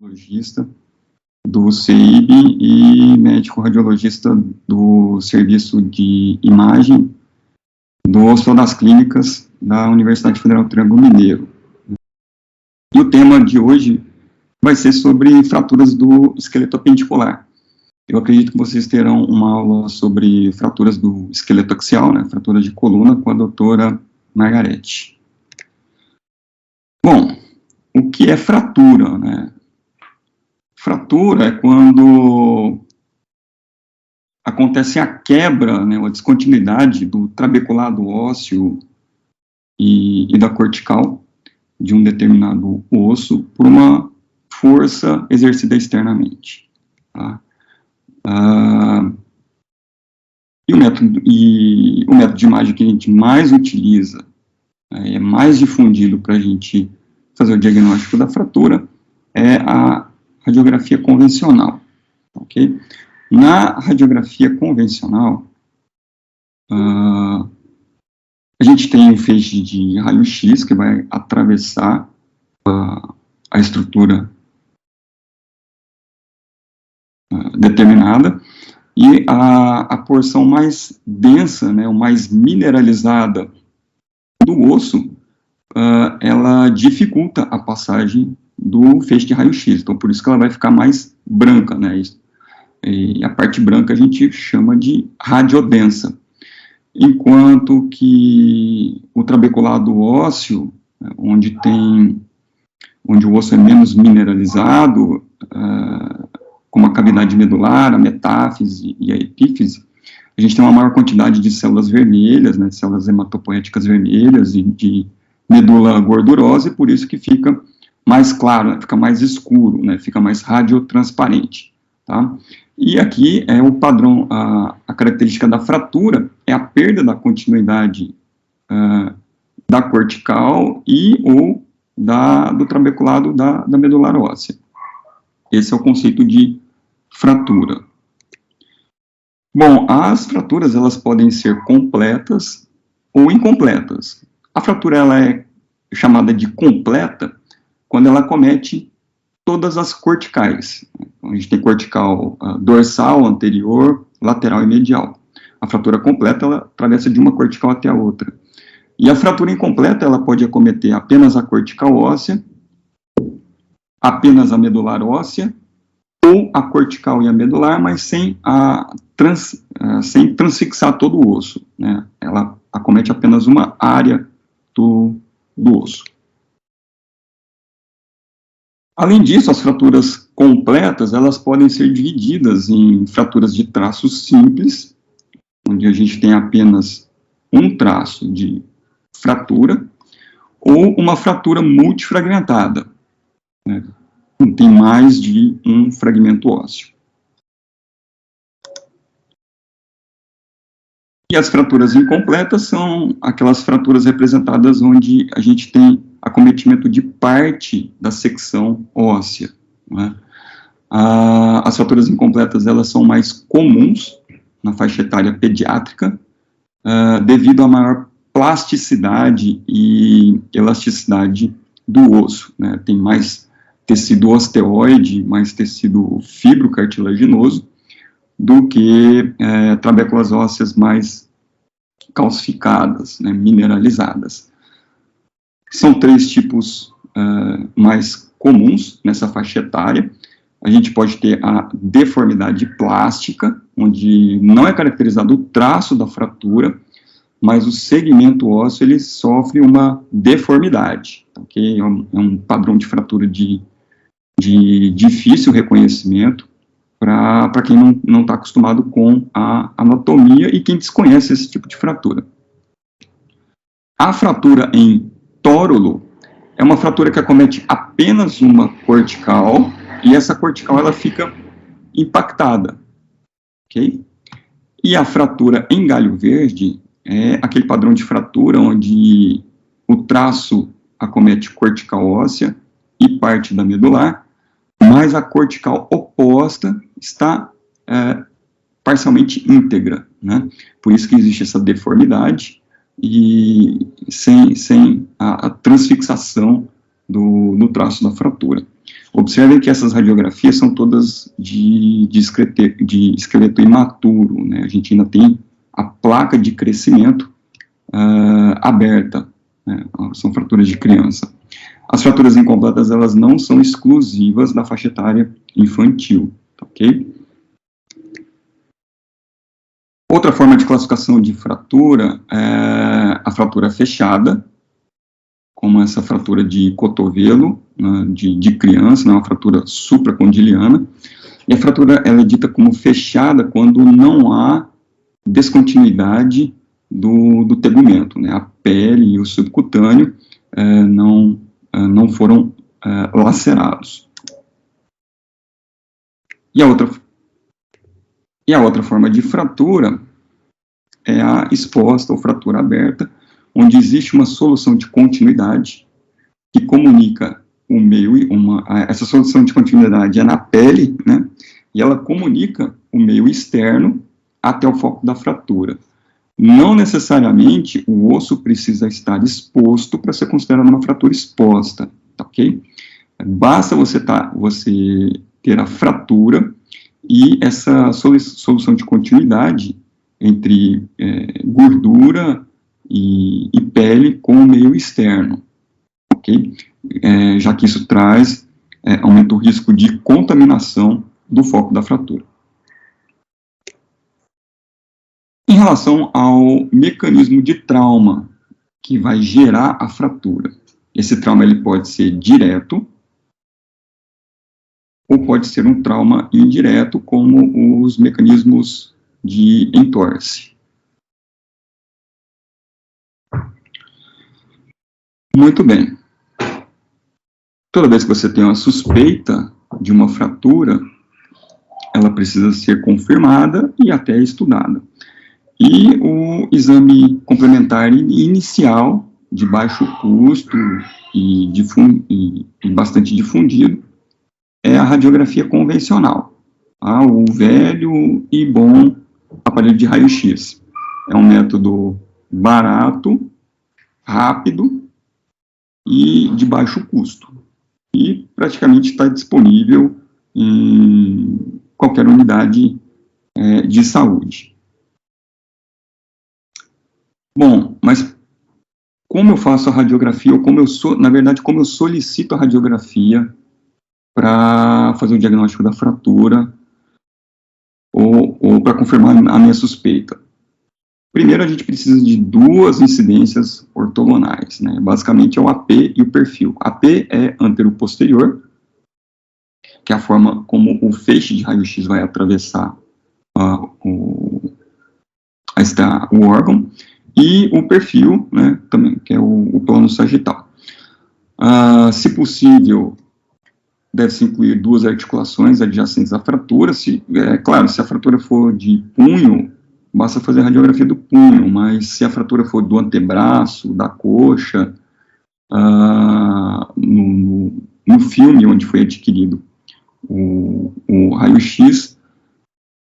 radiologista do CEIB e médico radiologista do Serviço de Imagem do Hospital das Clínicas da Universidade Federal do Triângulo Mineiro. E o tema de hoje vai ser sobre fraturas do esqueleto apendicular. Eu acredito que vocês terão uma aula sobre fraturas do esqueleto axial, né, fraturas de coluna, com a doutora Margarete. Bom, o que é fratura, né? Fratura é quando acontece a quebra, né, a descontinuidade do trabeculado ósseo e da cortical de um determinado osso por uma força exercida externamente. Tá? E o método de imagem que a gente mais utiliza, é mais difundido para a gente fazer o diagnóstico da fratura, é a radiografia convencional, ok? Na radiografia convencional, a gente tem um feixe de raio-x que vai atravessar a estrutura determinada, e a porção mais densa, né, ou mais mineralizada do osso, ela dificulta a passagem do feixe de raio-x, então por isso que ela vai ficar mais branca, né, e a parte branca a gente chama de radiodensa, enquanto que o trabeculado ósseo, onde o osso é menos mineralizado, como a cavidade medular, a metáfise e a epífise, a gente tem uma maior quantidade de células vermelhas, né, de células hematopoéticas vermelhas e de medula gordurosa, e por isso que fica mais claro, né, fica mais escuro, né, fica mais radiotransparente, tá? E aqui é o padrão, a característica da fratura é a perda da continuidade da cortical ou do trabeculado da medular óssea. Esse é o conceito de fratura. Bom, as fraturas, elas podem ser completas ou incompletas. A fratura, ela é chamada de completa quando ela acomete todas as corticais. Então, a gente tem cortical dorsal, anterior, lateral e medial. A fratura completa, ela atravessa de uma cortical até a outra. E a fratura incompleta, ela pode acometer apenas a cortical óssea, apenas a medular óssea, ou a cortical e a medular, mas sem transfixar todo o osso, né? Ela acomete apenas uma área do osso. Além disso, as fraturas completas, elas podem ser divididas em fraturas de traço simples, onde a gente tem apenas um traço de fratura, ou uma fratura multifragmentada, né? Tem mais de um fragmento ósseo. E as fraturas incompletas são aquelas fraturas representadas onde a gente tem acometimento de parte da secção óssea, né? As fraturas incompletas, elas são mais comuns na faixa etária pediátrica, devido à maior plasticidade e elasticidade do osso, né? Tem mais tecido osteoide, mais tecido fibrocartilaginoso, do que trabéculas ósseas mais calcificadas, né, mineralizadas. São três tipos mais comuns nessa faixa etária. A gente pode ter a deformidade plástica, onde não é caracterizado o traço da fratura, mas o segmento ósseo ele sofre uma deformidade, okay? É um padrão de fratura de difícil reconhecimento para quem não está acostumado com a anatomia e quem desconhece esse tipo de fratura. A fratura em tórolo é uma fratura que acomete apenas uma cortical e essa cortical ela fica impactada, ok? E a fratura em galho verde é aquele padrão de fratura onde o traço acomete cortical óssea e parte da medular, mas a cortical oposta está parcialmente íntegra, né? Por isso que existe essa deformidade e sem a transfixação do traço da fratura. Observem que essas radiografias são todas de esqueleto imaturo, né? A gente ainda tem a placa de crescimento aberta, né? São fraturas de criança. As fraturas incompletas, elas não são exclusivas da faixa etária infantil, ok? Outra forma de classificação de fratura é a fratura fechada, como essa fratura de cotovelo, né, de criança, né, uma fratura supracondiliana. E a fratura ela é dita como fechada quando não há descontinuidade do tegumento, né, a pele e o subcutâneo não foram lacerados. E a outra forma de fratura é a exposta ou fratura aberta, onde existe uma solução de continuidade que comunica o meio, essa solução de continuidade é na pele, né, e ela comunica o meio externo até o foco da fratura. Não necessariamente o osso precisa estar exposto para ser considerado uma fratura exposta, tá, ok? Basta você ter a fratura e essa solução de continuidade entre gordura e pele com o meio externo, ok? Já que isso aumenta o risco de contaminação do foco da fratura. Em relação ao mecanismo de trauma que vai gerar a fratura, esse trauma ele pode ser direto ou pode ser um trauma indireto, como os mecanismos de entorse. Muito bem. Toda vez que você tem uma suspeita de uma fratura, ela precisa ser confirmada e até estudada. E o exame complementar inicial, de baixo custo e bastante difundido, é a radiografia convencional, tá? O velho e bom aparelho de raio-x. É um método barato, rápido e de baixo custo. E praticamente está disponível em qualquer unidade de saúde. Bom, mas como eu faço a radiografia, ou como eu solicito a radiografia para fazer o diagnóstico da fratura ou para confirmar a minha suspeita? Primeiro, a gente precisa de duas incidências ortogonais, né? Basicamente é o AP e o perfil. AP é antero-posterior, que é a forma como o feixe de raio-x vai atravessar o órgão, e o perfil, né, também, que é o plano sagital. Se possível, deve-se incluir duas articulações adjacentes à fratura. Claro, se a fratura for de punho, basta fazer a radiografia do punho, mas se a fratura for do antebraço, da coxa, no filme onde foi adquirido o raio-x,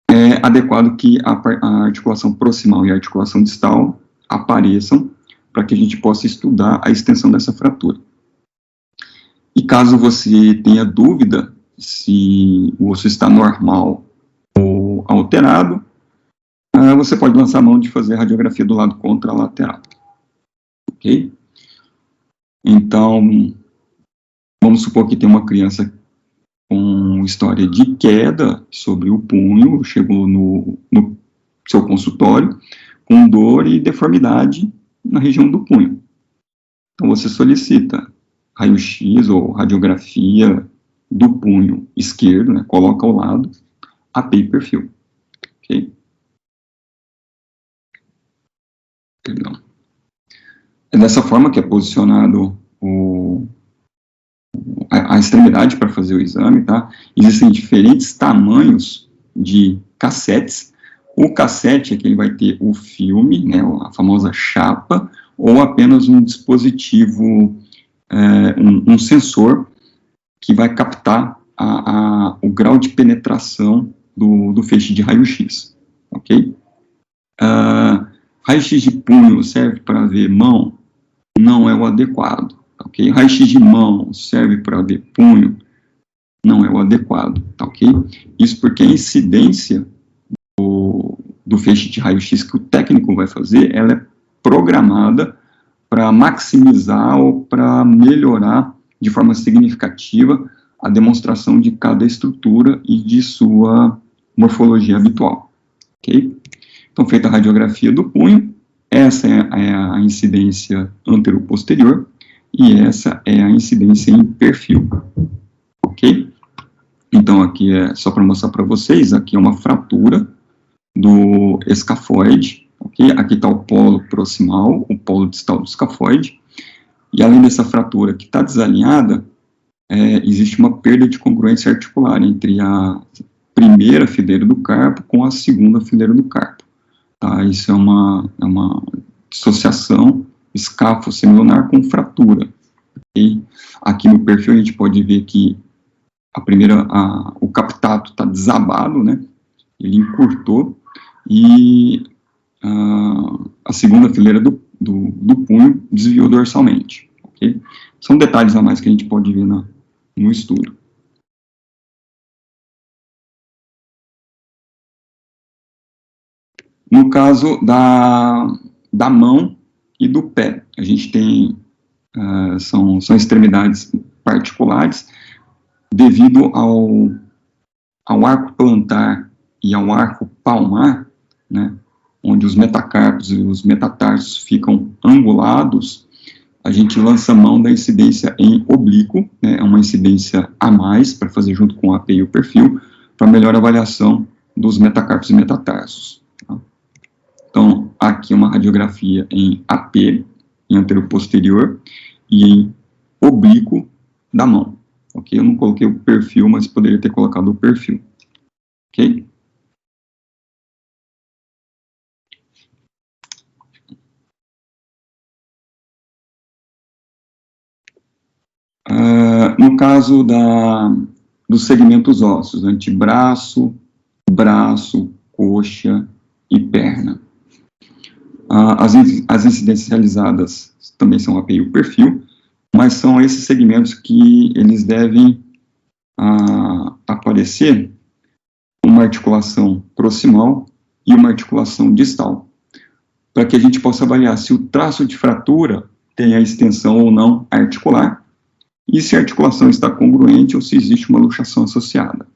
é adequado que a articulação proximal e a articulação distal apareçam para que a gente possa estudar a extensão dessa fratura. E caso você tenha dúvida se o osso está normal ou alterado, você pode lançar a mão de fazer a radiografia do lado contralateral. Ok? Então, vamos supor que tem uma criança com história de queda sobre o punho, chegou no seu consultório com dor e deformidade na região do punho. Então, você solicita raio-x ou radiografia do punho esquerdo, né, coloca ao lado, AP e perfil. Ok? Perdão. É dessa forma que é posicionado a extremidade para fazer o exame, tá? Existem diferentes tamanhos de cassetes. O cassete é que ele vai ter o filme, né, a famosa chapa, ou apenas um dispositivo, um sensor que vai captar o grau de penetração do feixe de raio-x, ok? Raio-x de punho serve para ver mão? Não é o adequado, tá ok? Raio-x de mão serve para ver punho, não é o adequado, tá ok? Isso porque a incidência do feixe de raio-x que o técnico vai fazer, ela é programada para maximizar ou para melhorar de forma significativa a demonstração de cada estrutura e de sua morfologia habitual, ok? Então, feita a radiografia do punho, essa é a incidência antero-posterior e essa é a incidência em perfil, ok? Então, aqui é só para mostrar para vocês, aqui é uma fratura do escafoide, ok? Aqui está o polo proximal, o polo distal do escafoide, e além dessa fratura que está desalinhada, existe uma perda de congruência articular entre a primeira fileira do carpo com a segunda fileira do carpo. Tá? Isso é uma dissociação escafo-semilunar com fratura. Okay? Aqui no perfil a gente pode ver que o captato está desabado, né? Ele encurtou, e a segunda fileira do punho desviou dorsalmente. Okay? São detalhes a mais que a gente pode ver no estudo. No caso da mão e do pé, a gente tem, são extremidades particulares, devido ao arco plantar e ao arco palmar, né, onde os metacarpos e os metatarsos ficam angulados, a gente lança mão da incidência em oblíquo, né, é uma incidência a mais, para fazer junto com o AP e o perfil, para melhor avaliação dos metacarpos e metatarsos. Tá? Então, aqui uma radiografia em AP, em antero-posterior, e em oblíquo da mão. Ok? Eu não coloquei o perfil, mas poderia ter colocado o perfil. Ok? No caso dos segmentos ósseos, antebraço, braço, coxa e perna. As incidências realizadas também são AP e o perfil, mas são esses segmentos que eles devem aparecer uma articulação proximal e uma articulação distal, para que a gente possa avaliar se o traço de fratura tem a extensão ou não articular, e se a articulação está congruente ou se existe uma luxação associada.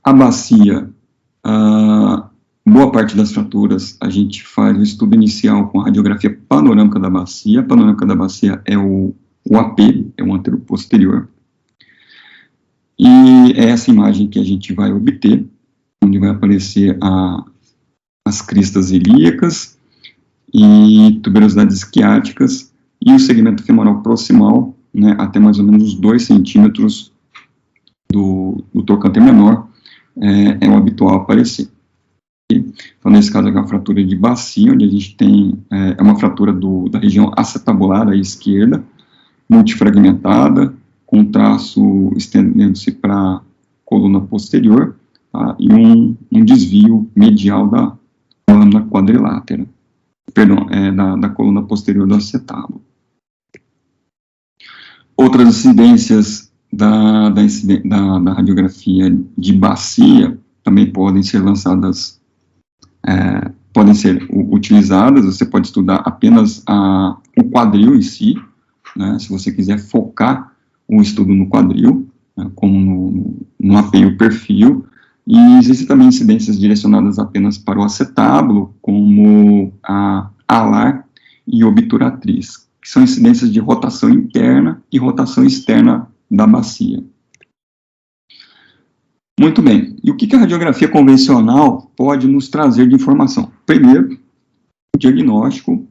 A bacia, boa parte das fraturas, a gente faz o estudo inicial com a radiografia panorâmica da bacia. A panorâmica da bacia é o AP, é o antero-posterior. E é essa imagem que a gente vai obter, onde vai aparecer as cristas ilíacas e tuberosidades isquiáticas, e o segmento femoral proximal, né, até mais ou menos uns 2 centímetros do trocânter menor, é o habitual aparecer. Então, nesse caso aqui é uma fratura de bacia, onde a gente tem, uma fratura da região acetabular à esquerda, multifragmentada, com traço estendendo-se para a coluna posterior, tá, e um desvio medial da lâmina quadrilátera, perdão, da coluna posterior do acetábulo. Outras incidências da radiografia de bacia também podem ser lançadas, podem ser utilizadas. Você pode estudar apenas o quadril em si, né, se você quiser focar um estudo no quadril, né, como no AP e o perfil, e existem também incidências direcionadas apenas para o acetábulo, como a alar e obturatriz, que são incidências de rotação interna e rotação externa da bacia. Muito bem, e o que a radiografia convencional pode nos trazer de informação? Primeiro, o diagnóstico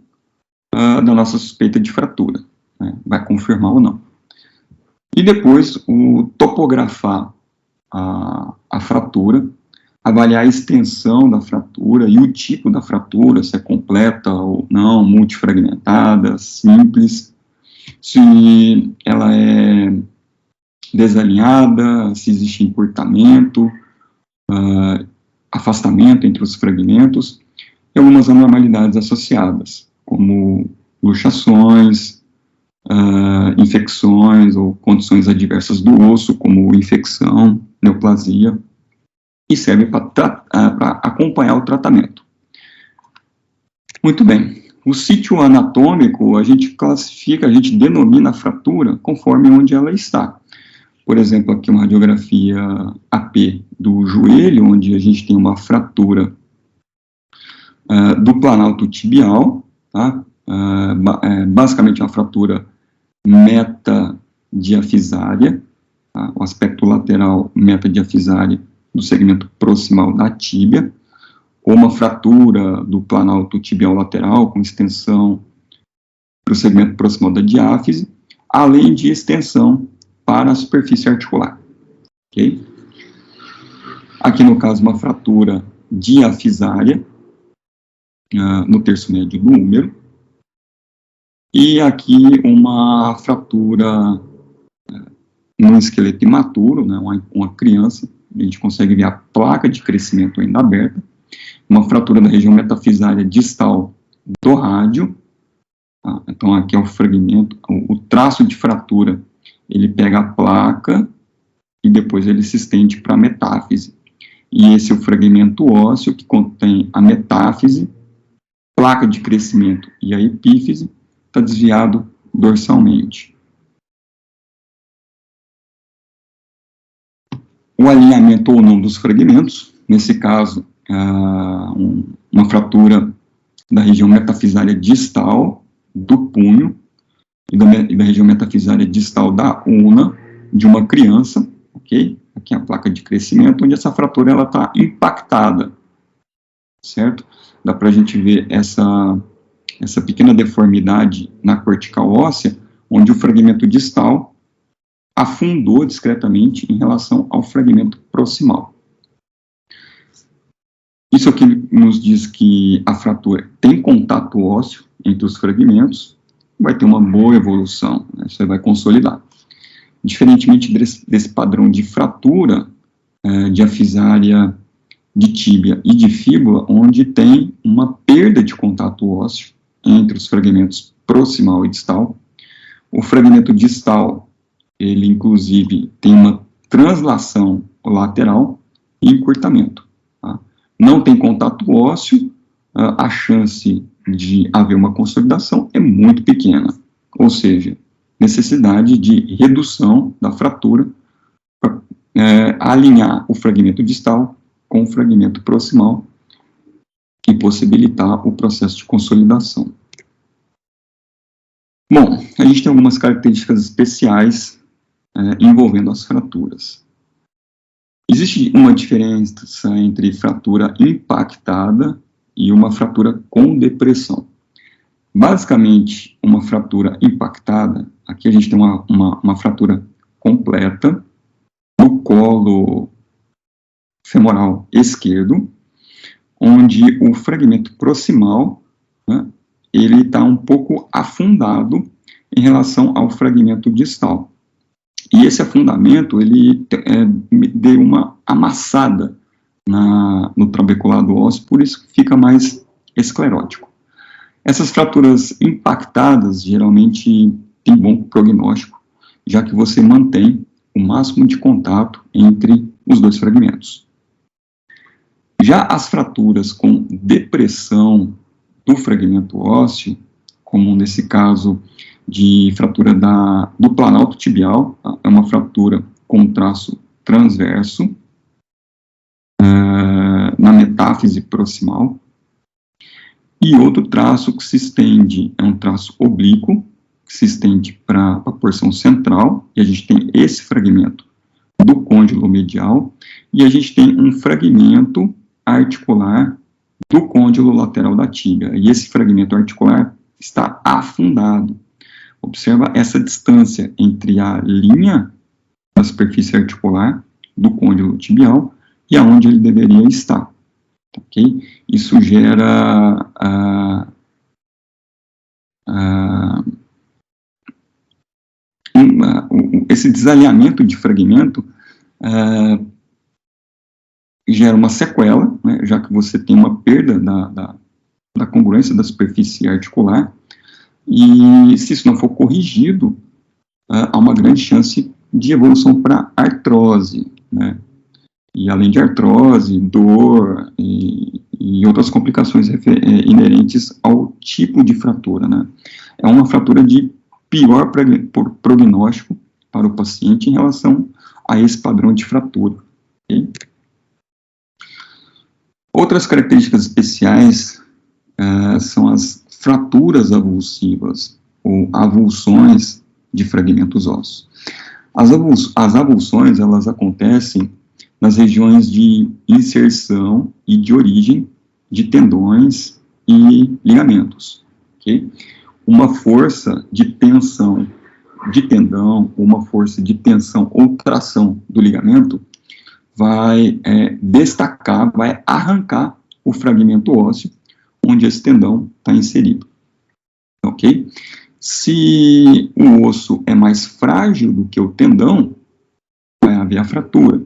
da nossa suspeita de fratura, né, vai confirmar ou não. E depois, o topografar a fratura, avaliar a extensão da fratura e o tipo da fratura, se é completa ou não, multifragmentada, simples, se ela é desalinhada, se existe encurtamento, afastamento entre os fragmentos, e algumas anormalidades associadas, como luxações, infecções ou condições adversas do osso, como infecção, neoplasia, e serve para acompanhar o tratamento. Muito bem. O sítio anatômico, a gente classifica, a gente denomina a fratura conforme onde ela está. Por exemplo, aqui uma radiografia AP do joelho, onde a gente tem uma fratura do planalto tibial, tá? Basicamente uma fratura metadiafisária, tá? O aspecto lateral metadiafisária do segmento proximal da tíbia, ou uma fratura do planalto tibial lateral com extensão para o segmento proximal da diáfise, além de extensão para a superfície articular. Okay? Aqui no caso uma fratura diafisária no terço médio do húmero, e aqui uma fratura no esqueleto imaturo, né, uma criança, a gente consegue ver a placa de crescimento ainda aberta, uma fratura da região metafisária distal do rádio, tá? Então aqui é o fragmento, o traço de fratura, ele pega a placa e depois ele se estende para a metáfise, e esse é o fragmento ósseo que contém a metáfise, placa de crescimento e a epífise, está desviado dorsalmente. O alinhamento ou não dos fragmentos, nesse caso, uma fratura da região metafisária distal do punho e da região metafisária distal da una de uma criança, ok? Aqui é a placa de crescimento, onde essa fratura está impactada, certo? Dá para a gente ver essa pequena deformidade na cortical óssea, onde o fragmento distal afundou discretamente em relação ao fragmento proximal. Isso aqui nos diz que a fratura tem contato ósseo entre os fragmentos, vai ter uma boa evolução, né? Isso vai consolidar. Diferentemente desse padrão de fratura diafisária de tíbia e de fíbula, onde tem uma perda de contato ósseo entre os fragmentos proximal e distal. O fragmento distal, ele inclusive tem uma translação lateral e encurtamento. Tá? Não tem contato ósseo, a chance de haver uma consolidação é muito pequena, ou seja, necessidade de redução da fratura para alinhar o fragmento distal com o fragmento proximal e possibilitar o processo de consolidação. Bom, a gente tem algumas características especiais envolvendo as fraturas. Existe uma diferença entre fratura impactada e uma fratura com depressão. Basicamente, uma fratura impactada, aqui a gente tem uma fratura completa no colo femoral esquerdo, onde o fragmento proximal, né, ele está um pouco afundado em relação ao fragmento distal. E esse afundamento, ele deu uma amassada no trabeculado ósseo, por isso que fica mais esclerótico. Essas fraturas impactadas, geralmente, têm bom prognóstico, já que você mantém o máximo de contato entre os dois fragmentos. Já as fraturas com depressão do fragmento ósseo, como nesse caso de fratura do planalto tibial, é uma fratura com traço transverso na metáfise proximal, e outro traço que se estende, é um traço oblíquo, que se estende para a porção central, e a gente tem esse fragmento do côndilo medial, e a gente tem um fragmento articular do côndilo lateral da tíbia, e esse fragmento articular está afundado. Observa essa distância entre a linha da superfície articular do côndilo tibial e aonde ele deveria estar. Okay? Isso gera esse desalinhamento de fragmento gera uma sequela, né, já que você tem uma perda da congruência da superfície articular, e se isso não for corrigido, há uma grande chance de evolução para artrose, né? E além de artrose, dor e outras complicações inerentes ao tipo de fratura, né? É uma fratura de pior prognóstico para o paciente em relação a esse padrão de fratura. Okay? Outras características especiais são as fraturas avulsivas, ou avulsões de fragmentos ósseos. As avulsões, elas acontecem nas regiões de inserção e de origem de tendões e ligamentos. Okay? Uma força de tensão de tendão, uma força de tensão ou tração do ligamento vai destacar, vai arrancar o fragmento ósseo onde esse tendão está inserido. Ok? Se o osso é mais frágil do que o tendão, vai haver a fratura.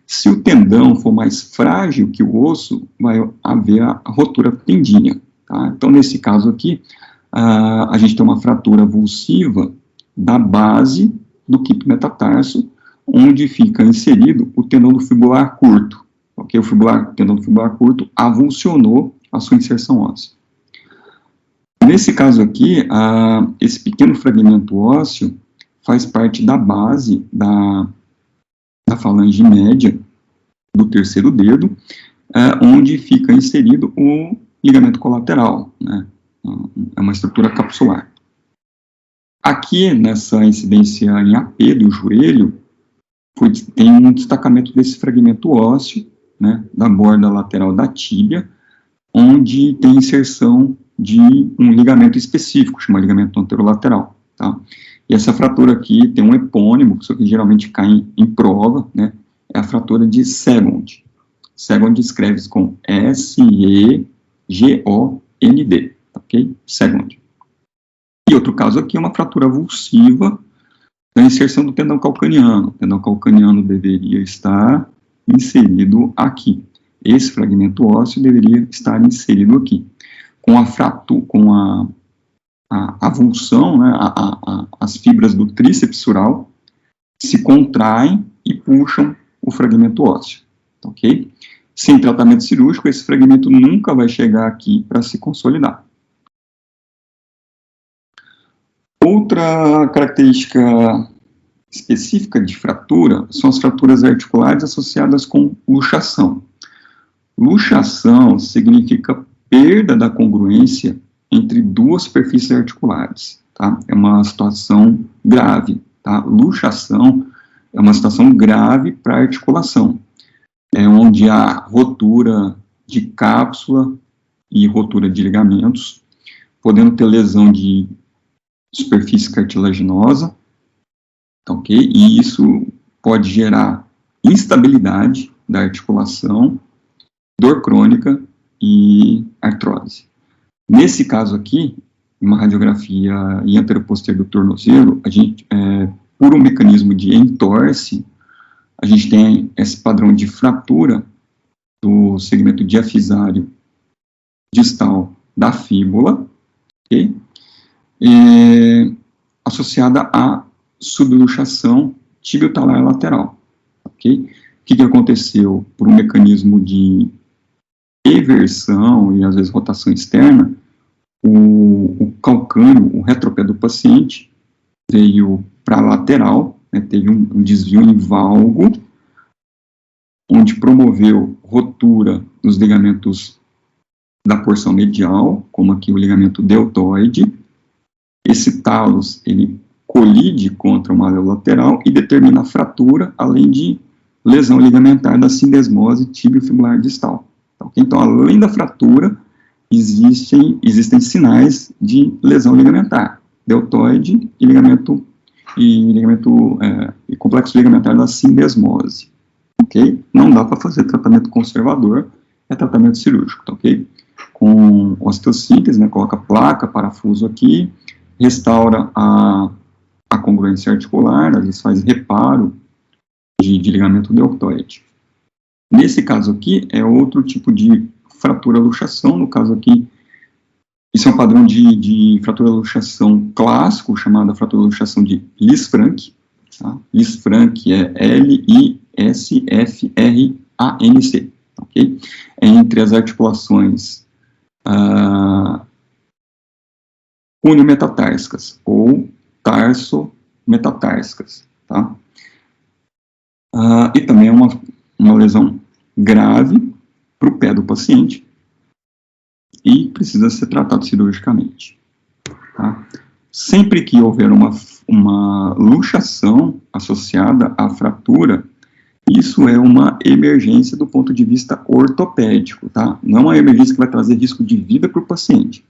Se o tendão for mais frágil que o osso, vai haver a rotura tendínea. Tá? Então, nesse caso aqui, a gente tem uma fratura avulsiva da base do quinto metatarso, onde fica inserido o tendão do fibular curto. Okay? O tendão do fibular curto avulsionou a sua inserção óssea. Nesse caso aqui, esse pequeno fragmento ósseo faz parte da base da falange média do terceiro dedo, onde fica inserido o ligamento colateral, né? É uma estrutura capsular. Aqui, nessa incidência em AP do joelho, tem um destacamento desse fragmento ósseo, né, da borda lateral da tíbia, onde tem inserção de um ligamento específico, chama ligamento anterolateral, tá? E essa fratura aqui tem um epônimo, isso que geralmente cai em prova, né, é a fratura de Segond. Segond escreve-se com S-E-G-O-N-D, ok? Segond. E outro caso aqui é uma fratura avulsiva da inserção do tendão calcaneano. O tendão calcaneano deveria estar inserido aqui. Esse fragmento ósseo deveria estar inserido aqui. Com a avulsão, né, as fibras do tríceps sural se contraem e puxam o fragmento ósseo, ok? Sem tratamento cirúrgico, esse fragmento nunca vai chegar aqui para se consolidar. Outra característica específica de fratura são as fraturas articulares associadas com luxação. Luxação significa perda da congruência entre duas superfícies articulares, tá? É uma situação grave, tá? Luxação é uma situação grave para a articulação, é onde há rotura de cápsula e rotura de ligamentos, podendo ter lesão de superfície cartilaginosa, ok? E isso pode gerar instabilidade da articulação, dor crônica e artrose. Nesse caso aqui, uma radiografia anteroposterior do tornozelo, a gente, por um mecanismo de entorse, a gente tem esse padrão de fratura do segmento diafisário distal da fíbula, ok? Associada à subluxação tibiotalar lateral, ok? O que aconteceu? Por um mecanismo de eversão e às vezes rotação externa, o calcâneo, o retropé do paciente veio para a lateral, né, teve um desvio em valgo, onde promoveu rotura dos ligamentos da porção medial, como aqui o ligamento deltoide. Esse talos, ele colide contra o maleo lateral e determina a fratura, além de lesão ligamentar da sindesmose tibio-fibular distal. Okay? Então, além da fratura, existem sinais de lesão ligamentar, deltoide e complexo ligamentar da sindesmose. Okay? Não dá para fazer tratamento conservador, é tratamento cirúrgico, tá, ok? Com osteossíntese, né, coloca placa, parafuso aqui, restaura a congruência articular, às vezes faz reparo de ligamento deltoide. Nesse caso aqui, é outro tipo de fratura luxação, no caso aqui, Isso é um padrão de fratura de luxação clássico, chamada fratura de luxação de Lisfranc. Tá? Lisfranc é L-I-S-F-R-A-N-C, ok? É entre as articulações cuneo-metatársicas ou tarso-metatársicas, tá? E também é uma lesão grave para o pé do paciente e precisa ser tratado cirurgicamente, tá? Sempre que houver uma luxação associada à fratura, isso é uma emergência do ponto de vista ortopédico, tá? Não é uma emergência que vai trazer risco de vida para o paciente,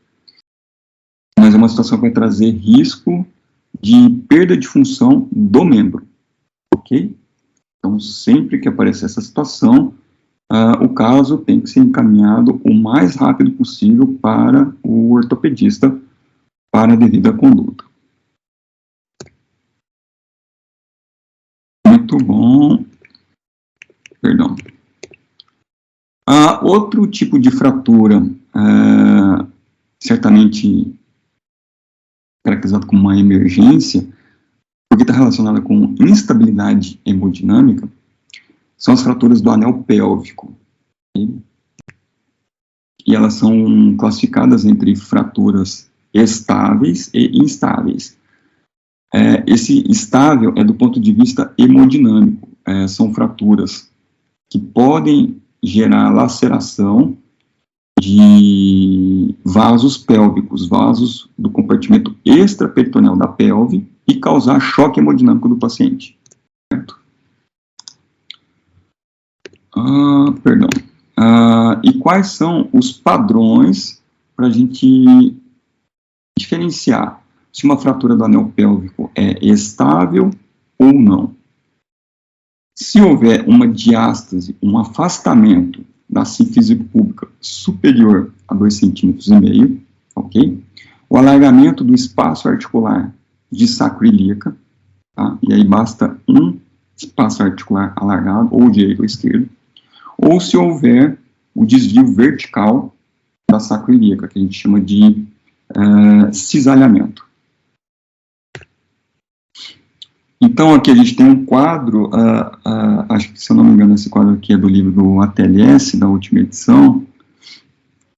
mas é uma situação que vai trazer risco de perda de função do membro, ok? Então, sempre que aparecer essa situação, o caso tem que ser encaminhado o mais rápido possível para o ortopedista para a devida conduta. Muito bom. Perdão. Outro tipo de fratura, certamente caracterizado como uma emergência, porque está relacionada com instabilidade hemodinâmica, são as fraturas do anel pélvico. Okay? E elas são classificadas entre fraturas estáveis e instáveis. Esse estável é do ponto de vista hemodinâmico. São fraturas que podem gerar laceração de vasos pélvicos, vasos do compartimento extraperitoneal da pelve, e causar choque hemodinâmico do paciente. Certo? Perdão. E quais são os padrões para a gente diferenciar se uma fratura do anel pélvico é estável ou não? Se houver uma diástase, um afastamento da sínfise púbica superior a 2,5 cm, ok? O alargamento do espaço articular de sacroiliaca, tá? E aí basta um espaço articular alargado, ou direito ou esquerdo, ou se houver o desvio vertical da sacroiliaca, que a gente chama de cisalhamento. Então, aqui a gente tem um quadro, acho que, se eu não me engano, esse quadro aqui é do livro do ATLS, da última edição.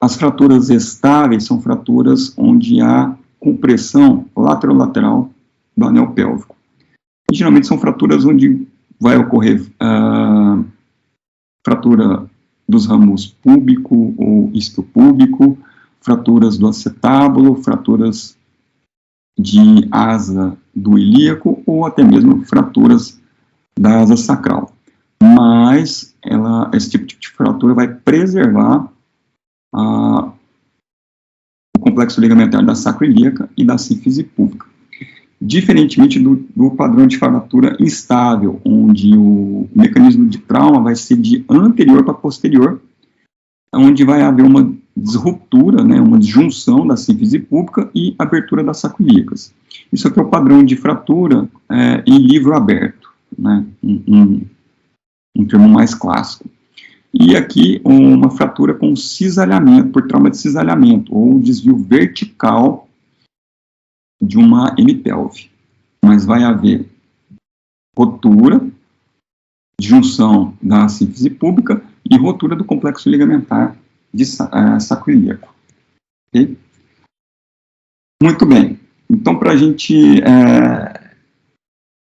As fraturas estáveis são fraturas onde há compressão lateral do anel pélvico. E, geralmente são fraturas onde vai ocorrer fratura dos ramos púbico ou isquiopúbico, fraturas do acetábulo, fraturas de asa do ilíaco ou até mesmo fraturas da asa sacral. Mas esse tipo de fratura vai preservar o complexo ligamentar da sacroiliaca e da sínfise púbica. Diferentemente do padrão de fratura instável, onde o mecanismo de trauma vai ser de anterior para posterior, onde vai haver uma disruptura, né, uma disjunção da sínfise púbica e abertura das sacroiliacas. Isso aqui é o padrão de fratura em livro aberto, né, um termo mais clássico. E aqui uma fratura com cisalhamento, por trauma de cisalhamento, ou desvio vertical de uma hemipelve. Mas vai haver rotura, junção da sínfise púbica e rotura do complexo ligamentar de sacroiliaco. Okay? Muito bem. Então, para a gente...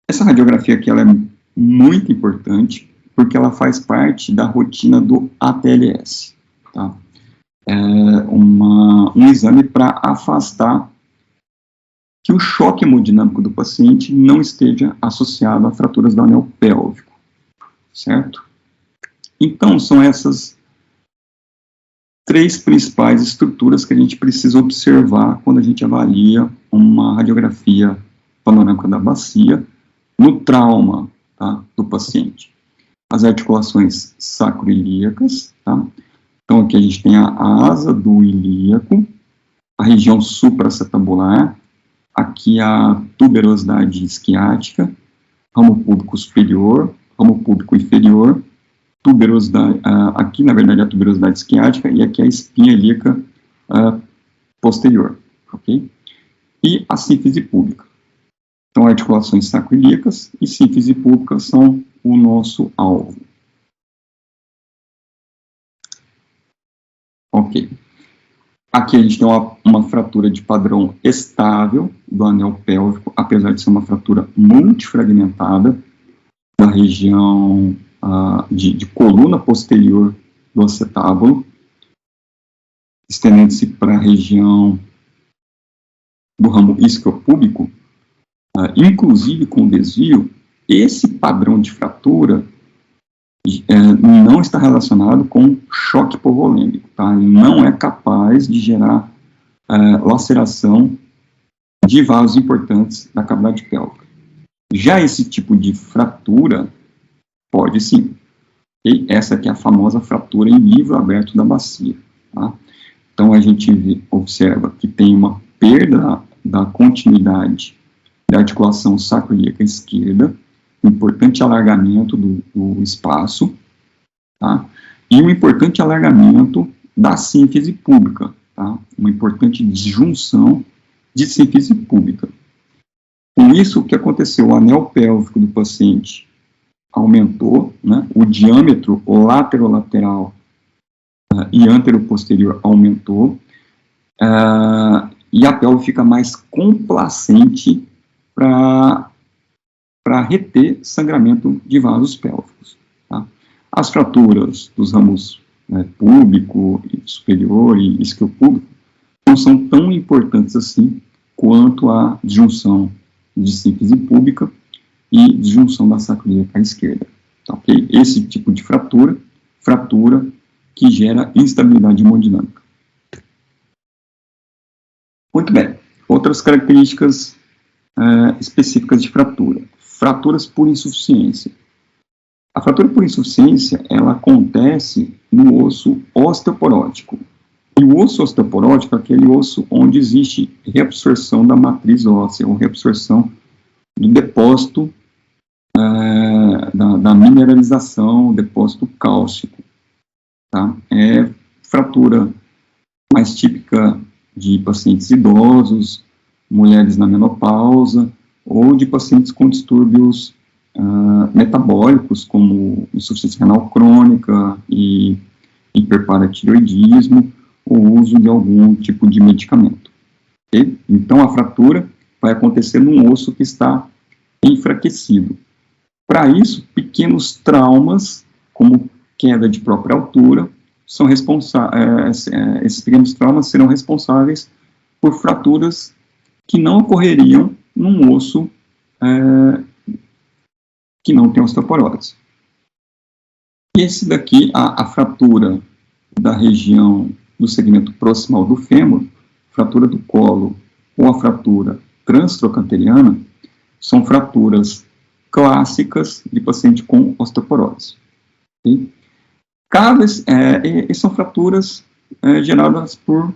essa radiografia aqui ela é muito importante, porque ela faz parte da rotina do ATLS. Tá? É um exame para afastar que o choque hemodinâmico do paciente não esteja associado a fraturas do anel pélvico. Certo? Então, são essas três principais estruturas que a gente precisa observar quando a gente avalia uma radiografia panorâmica da bacia no trauma, tá, do paciente. As articulações sacroiliacas, tá? Então, aqui a gente tem a asa do ilíaco, a região supraacetabular, aqui a tuberosidade isquiática, ramo púbico superior, ramo púbico inferior, tuberosidade, aqui na verdade a tuberosidade isquiática, e aqui a espinha ilíaca posterior, ok? E a sínfise pública. Então, articulações sacroiliacas e sínfise pública são o nosso alvo. Ok. Aqui a gente tem uma fratura de padrão estável do anel pélvico, apesar de ser uma fratura multifragmentada da região de coluna posterior do acetábulo, estendendo-se para a região do ramo isquiopúbico, inclusive com desvio. Esse padrão de fratura não está relacionado com choque hipovolêmico, tá? Ele não é capaz de gerar laceração de vasos importantes da cavidade pélvica. Já esse tipo de fratura pode sim. E essa aqui é a famosa fratura em livro aberto da bacia, tá? Então a gente observa que tem uma perda da continuidade da articulação sacroiliaca esquerda, um importante alargamento do espaço, tá? E um importante alargamento da sínfise pública, tá? Uma importante disjunção de sínfise pública. Com isso, o que aconteceu? O anel pélvico do paciente aumentou, né? O diâmetro laterolateral e anteroposterior aumentou, e a pelve fica mais complacente para reter sangramento de vasos pélvicos, tá? As fraturas dos ramos público, superior e isquiopúbico não são tão importantes assim quanto a disjunção de sínfise pública e disjunção da sacroiliaca à esquerda, tá, ok? Esse tipo de fratura que gera instabilidade hemodinâmica. Muito bem, outras características específicas de fratura. Fraturas por insuficiência. A fratura por insuficiência, ela acontece no osso osteoporótico. E o osso osteoporótico é aquele osso onde existe reabsorção da matriz óssea, ou reabsorção do depósito, da mineralização, depósito cálcico. Tá? É fratura mais típica de pacientes idosos, mulheres na menopausa, ou de pacientes com distúrbios metabólicos, como insuficiência renal crônica e hiperparatireoidismo, ou uso de algum tipo de medicamento. Okay? Então, a fratura vai acontecer num osso que está enfraquecido. Para isso, pequenos traumas, como queda de própria altura, são responsáveis, esses pequenos traumas serão responsáveis por fraturas que não ocorreriam num osso que não tem osteoporose. Esse daqui, a fratura da região do segmento proximal do fêmur, fratura do colo ou a fratura transtrocanteriana, são fraturas clássicas de paciente com osteoporose. Okay? São fraturas geradas por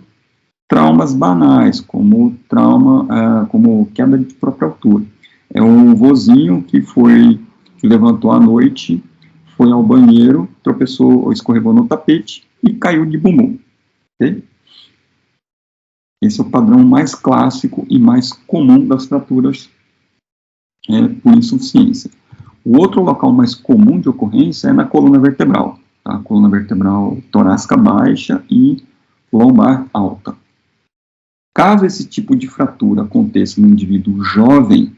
traumas banais, como queda de própria altura. É um vozinho que levantou à noite, foi ao banheiro, tropeçou ou escorregou no tapete e caiu de bumbum. Okay? Esse é o padrão mais clássico e mais comum das fraturas por insuficiência. O outro local mais comum de ocorrência é na coluna vertebral, tá? Coluna vertebral torácica baixa e lombar alta. Caso esse tipo de fratura aconteça no indivíduo jovem,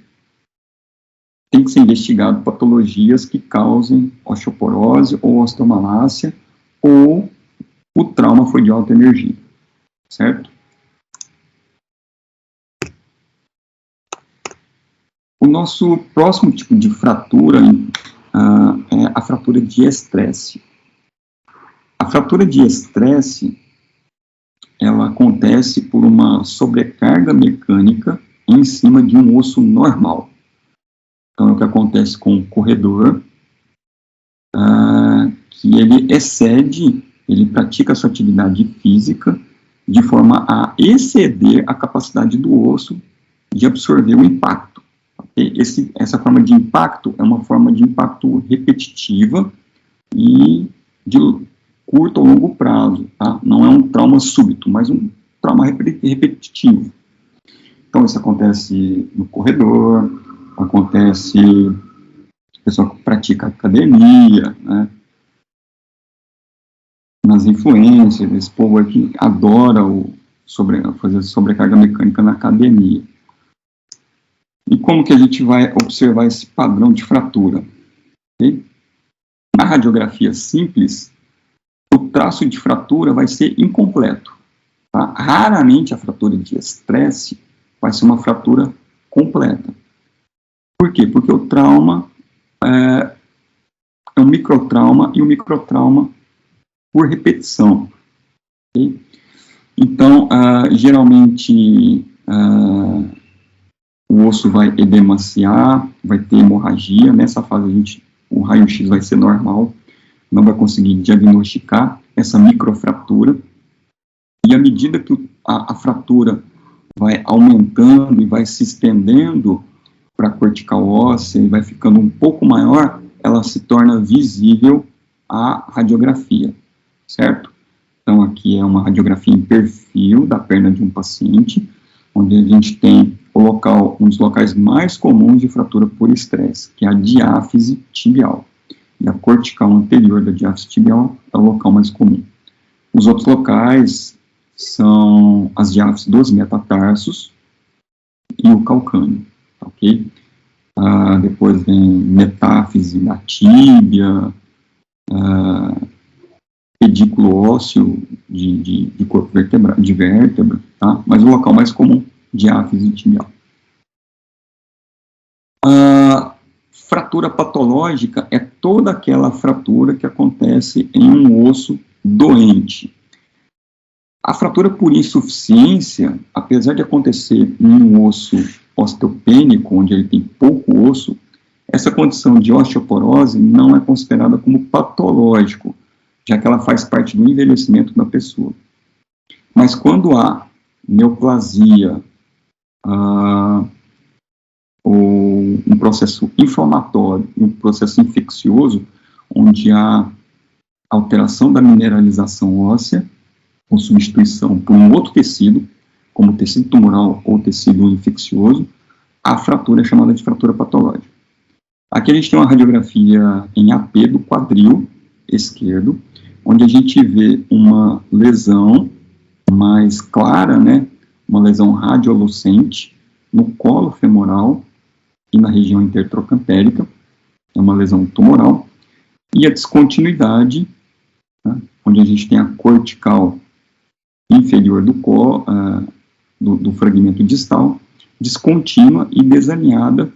tem que ser investigado patologias que causem osteoporose ou osteomalácia, ou o trauma foi de alta energia, certo? O nosso próximo tipo de fratura é a fratura de estresse. A fratura de estresse, ela acontece por uma sobrecarga mecânica em cima de um osso normal. Então, é o que acontece com o corredor, que ele pratica a sua atividade física de forma a exceder a capacidade do osso de absorver o impacto. Okay? Essa forma de impacto é uma forma de impacto repetitiva e de curto ou longo prazo, tá? Não é um trauma súbito, mas um trauma repetitivo. Então, isso acontece no corredor, acontece pessoa que pratica academia, né? Nas influências, esse povo aqui adora fazer sobrecarga mecânica na academia. E como que a gente vai observar esse padrão de fratura? Okay? Na radiografia simples, o traço de fratura vai ser incompleto. Tá? Raramente a fratura de estresse vai ser uma fratura completa. Por quê? Porque o trauma é um microtrauma, e o microtrauma por repetição. Okay? Então, geralmente, o osso vai edemaciar, vai ter hemorragia. Nessa fase, o raio-x vai ser normal, não vai conseguir diagnosticar essa microfratura. E à medida que a fratura vai aumentando e vai se estendendo para a cortical óssea e vai ficando um pouco maior, ela se torna visível à radiografia, certo? Então, aqui é uma radiografia em perfil da perna de um paciente, onde a gente tem um dos locais mais comuns de fratura por estresse, que é a diáfise tibial. E a cortical anterior da diáfise tibial é o local mais comum. Os outros locais são as diáfises dos metatarsos e o calcâneo, ok? Depois vem metáfise da tíbia, pedículo ósseo de corpo vertebral, de vértebra, tá? Mas o local mais comum, diáfise tibial. Fratura patológica é toda aquela fratura que acontece em um osso doente. A fratura por insuficiência, apesar de acontecer em um osso osteopênico, onde ele tem pouco osso, essa condição de osteoporose não é considerada como patológico, já que ela faz parte do envelhecimento da pessoa. Mas quando há neoplasia, ou um processo inflamatório, um processo infeccioso, onde há alteração da mineralização óssea, ou substituição por um outro tecido, como tecido tumoral ou tecido infeccioso, a fratura é chamada de fratura patológica. Aqui a gente tem uma radiografia em AP do quadril esquerdo, onde a gente vê uma lesão mais clara, né, uma lesão radiolucente no colo femoral e na região intertrocantérica, é uma lesão tumoral, e a descontinuidade, né, onde a gente tem a cortical inferior do fragmento distal, descontínua e desalinhada,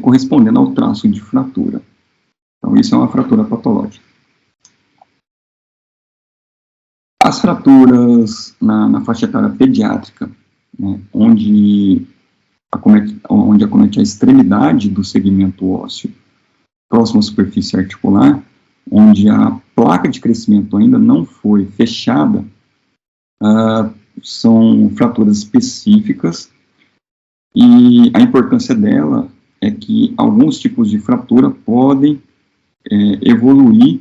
correspondendo ao traço de fratura. Então, isso é uma fratura patológica. As fraturas na faixa etária pediátrica, né, onde acomete a extremidade do segmento ósseo próximo à superfície articular, onde a placa de crescimento ainda não foi fechada, são fraturas específicas, e a importância dela é que alguns tipos de fratura podem evoluir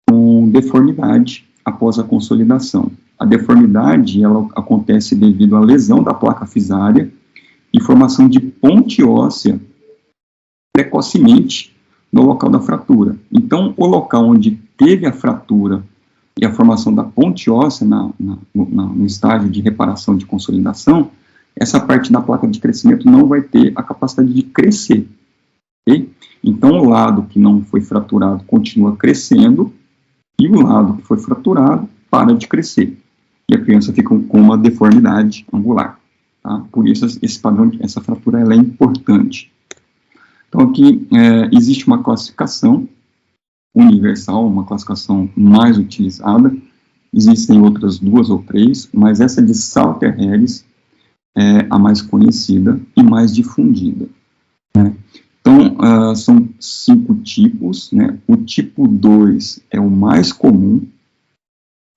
com deformidade após a consolidação. A deformidade, ela acontece devido à lesão da placa fisária e formação de ponte óssea precocemente no local da fratura. Então, o local onde teve a fratura e a formação da ponte óssea no estágio de reparação de consolidação, essa parte da placa de crescimento não vai ter a capacidade de crescer. Okay? Então, o lado que não foi fraturado continua crescendo, e o lado que foi fraturado para de crescer. E a criança fica com uma deformidade angular. Tá? Por isso, esse padrão, essa fratura, ela é importante. Então, aqui existe uma classificação universal, uma classificação mais utilizada. Existem outras 2 ou 3, mas essa de Salter-Harris é a mais conhecida e mais difundida. Né? Então, são 5 tipos, né? O tipo 2 é o mais comum,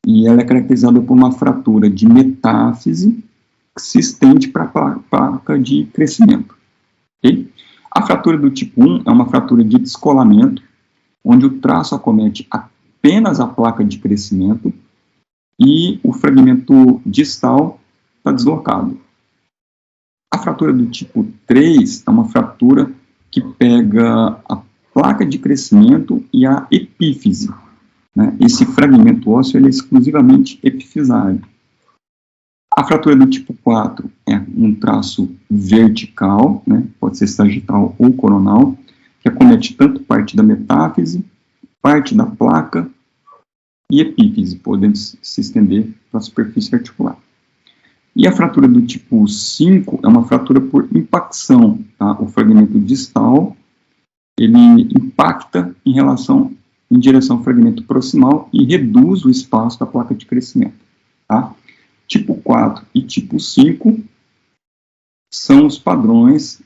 e ela é caracterizada por uma fratura de metáfise que se estende para a placa de crescimento. Okay? A fratura do tipo 1 é uma fratura de descolamento, onde o traço acomete apenas a placa de crescimento e o fragmento distal está deslocado. A fratura do tipo 3 é uma fratura que pega a placa de crescimento e a epífise, né? Esse fragmento ósseo ele é exclusivamente epifisário. A fratura do tipo 4 é um traço vertical, né? Pode ser sagital ou coronal, que acomete tanto parte da metáfise, parte da placa e epífise, podendo se estender para a superfície articular. E a fratura do tipo 5 é uma fratura por impacção, tá? O fragmento distal, ele impacta em direção ao fragmento proximal e reduz o espaço da placa de crescimento, tá? Tipo 4 e tipo 5 são os padrões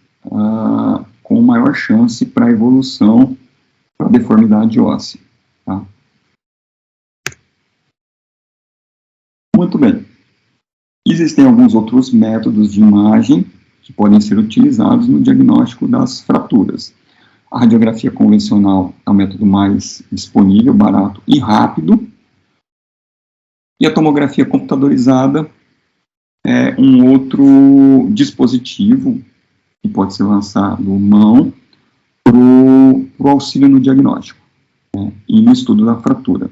com maior chance para evolução para deformidade óssea, tá? Muito bem. Existem alguns outros métodos de imagem que podem ser utilizados no diagnóstico das fraturas. A radiografia convencional é o método mais disponível, barato e rápido. E a tomografia computadorizada é um outro dispositivo que pode ser lançado mão para o auxílio no diagnóstico, né, e no estudo da fratura.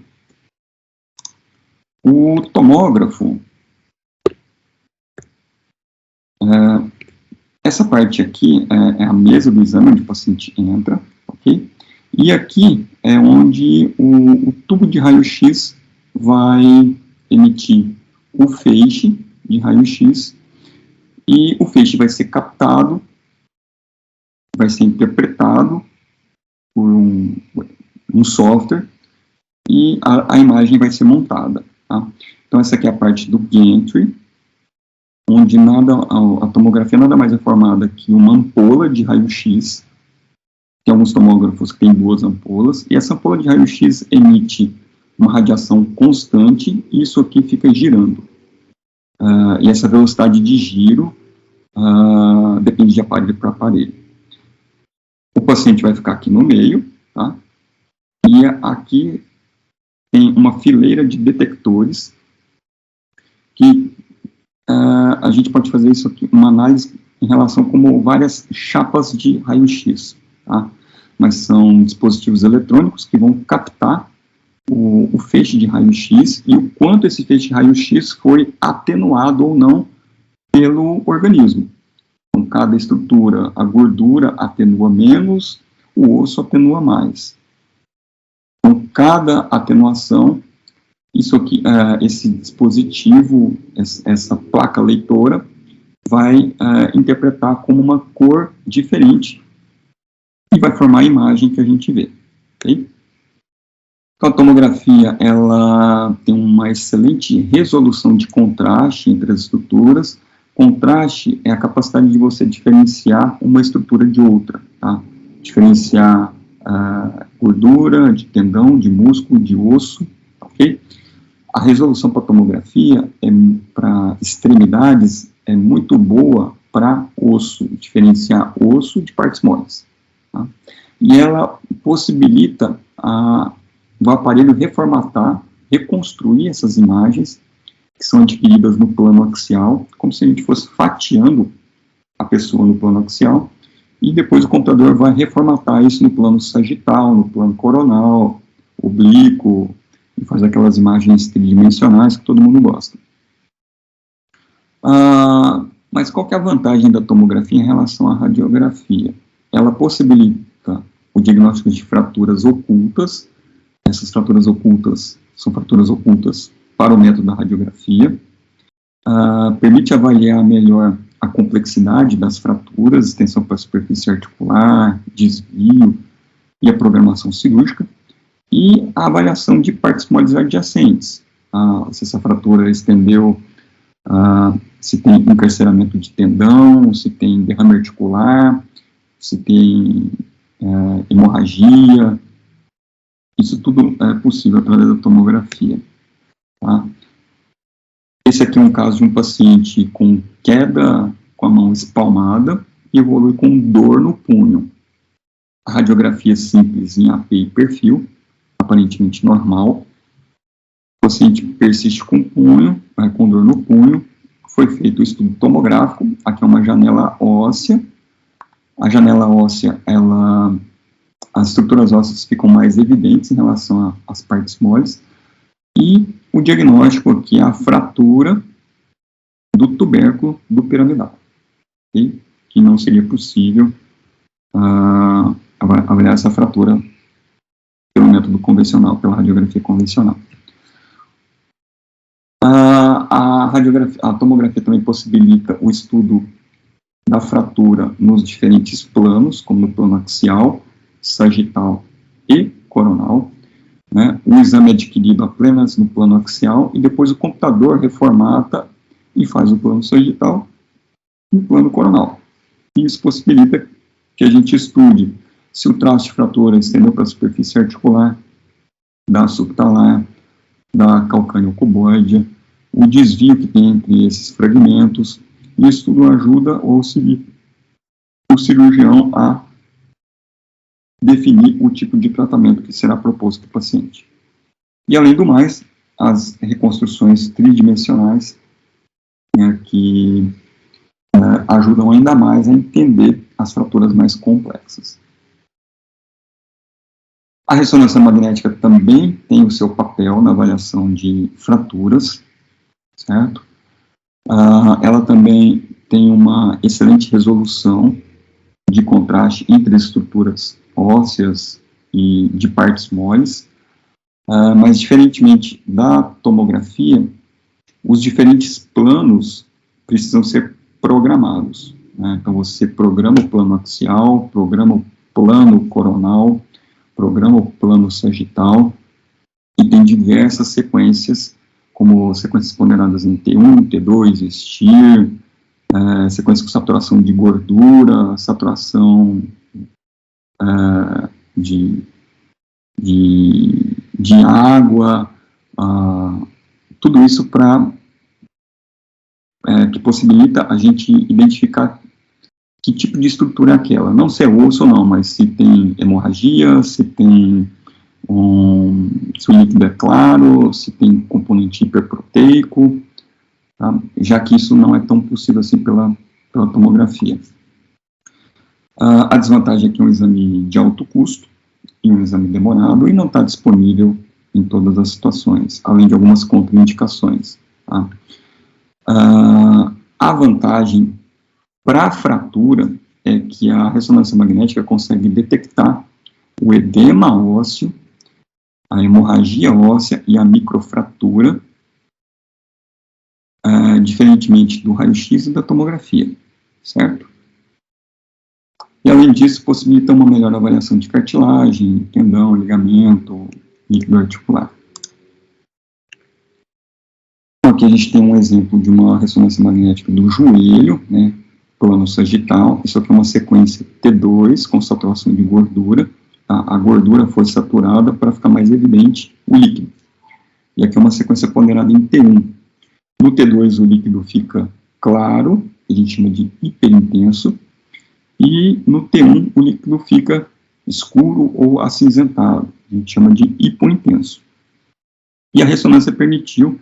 O tomógrafo, essa parte aqui é a mesa do exame onde o paciente entra, ok? E aqui é onde o tubo de raio-x vai emitir o feixe de raio-x e o feixe vai ser captado, vai ser interpretado por um software e a imagem vai ser montada, tá? Então essa aqui é a parte do gantry, onde a tomografia nada mais é formada que uma ampola de raio-x. Tem alguns tomógrafos que têm 2 ampolas, e essa ampola de raio-x emite uma radiação constante, e isso aqui fica girando. E essa velocidade de giro depende de aparelho para aparelho. O paciente vai ficar aqui no meio, tá? E aqui tem uma fileira de detectores que a gente pode fazer isso aqui, uma análise em relação como várias chapas de raio-x, tá? Mas são dispositivos eletrônicos que vão captar o feixe de raio-x e o quanto esse feixe de raio-x foi atenuado ou não pelo organismo. Então, cada estrutura, a gordura atenua menos, o osso atenua mais. Então, cada atenuação, isso aqui, esse dispositivo, essa placa leitora, vai interpretar como uma cor diferente e vai formar a imagem que a gente vê, ok? Então, a tomografia, ela tem uma excelente resolução de contraste entre as estruturas. Contraste é a capacidade de você diferenciar uma estrutura de outra, tá? Diferenciar gordura, de tendão, de músculo, de osso, ok? A resolução para tomografia, para extremidades, é muito boa para osso, diferenciar osso de partes moles, tá? E ela possibilita o aparelho reformatar, reconstruir essas imagens que são adquiridas no plano axial, como se a gente fosse fatiando a pessoa no plano axial, e depois o computador vai reformatar isso no plano sagital, no plano coronal, oblíquo, e faz aquelas imagens tridimensionais que todo mundo gosta. Mas qual que é a vantagem da tomografia em relação à radiografia? Ela possibilita o diagnóstico de fraturas ocultas. Essas fraturas ocultas são fraturas ocultas para o método da radiografia. Permite avaliar melhor a complexidade das fraturas, extensão para a superfície articular, desvio e a programação cirúrgica, e a avaliação de partes moles adjacentes, se essa fratura estendeu, se tem encarceramento de tendão, se tem derrame articular, se tem hemorragia. Isso tudo é possível através da tomografia, tá? Esse aqui é um caso de um paciente com queda com a mão espalmada e evolui com dor no punho. A radiografia simples em AP e perfil, aparentemente normal. O paciente persiste com punho, com dor no punho, foi feito o estudo tomográfico, aqui é uma janela óssea, a janela óssea, as estruturas ósseas ficam mais evidentes em relação às partes moles, e o diagnóstico aqui é a fratura do tubérculo do piramidal, okay? Que não seria possível avaliar essa fratura pelo método convencional, pela radiografia convencional. A tomografia também possibilita o estudo da fratura nos diferentes planos, como no plano axial, sagital e coronal, né? O exame é adquirido apenas no plano axial e depois o computador reformata e faz o plano sagital e o plano coronal. Isso possibilita que a gente estude se o traço de fratura estendeu para a superfície articular, da subtalar, da calcâneo-cuboidea, o desvio que tem entre esses fragmentos, e o estudo ajuda o cirurgião a definir o tipo de tratamento que será proposto para o paciente. E, além do mais, as reconstruções tridimensionais, né, que ajudam ainda mais a entender as fraturas mais complexas. A ressonância magnética também tem o seu papel na avaliação de fraturas, certo? Ela também tem uma excelente resolução de contraste entre as estruturas ósseas e de partes moles, mas diferentemente da tomografia, os diferentes planos precisam ser programados, né? Então você programa o plano axial, programa o plano coronal, programa o plano sagital, e tem diversas sequências, como sequências ponderadas em T1, T2, STIR, sequências com saturação de gordura, saturação de água, tudo isso que possibilita a gente identificar que tipo de estrutura é aquela, não se é osso ou não, mas se tem hemorragia, se tem se o líquido é claro, se tem componente hiperproteico, tá? Já que isso não é tão possível assim pela tomografia. A desvantagem é que é um exame de alto custo, e um exame demorado, e não está disponível em todas as situações, além de algumas contraindicações. Tá? A vantagem para a fratura é que a ressonância magnética consegue detectar o edema ósseo, a hemorragia óssea e a microfratura, diferentemente do raio-x e da tomografia, certo? E, além disso, possibilita uma melhor avaliação de cartilagem, tendão, ligamento, líquido articular. Então, aqui a gente tem um exemplo de uma ressonância magnética do joelho, né, plano sagital. Isso aqui é uma sequência T2 com saturação de gordura. A gordura foi saturada para ficar mais evidente o líquido. E aqui é uma sequência ponderada em T1. No T2 o líquido fica claro, que a gente chama de hiperintenso, e no T1 o líquido fica escuro ou acinzentado, a gente chama de hipointenso. E a ressonância permitiu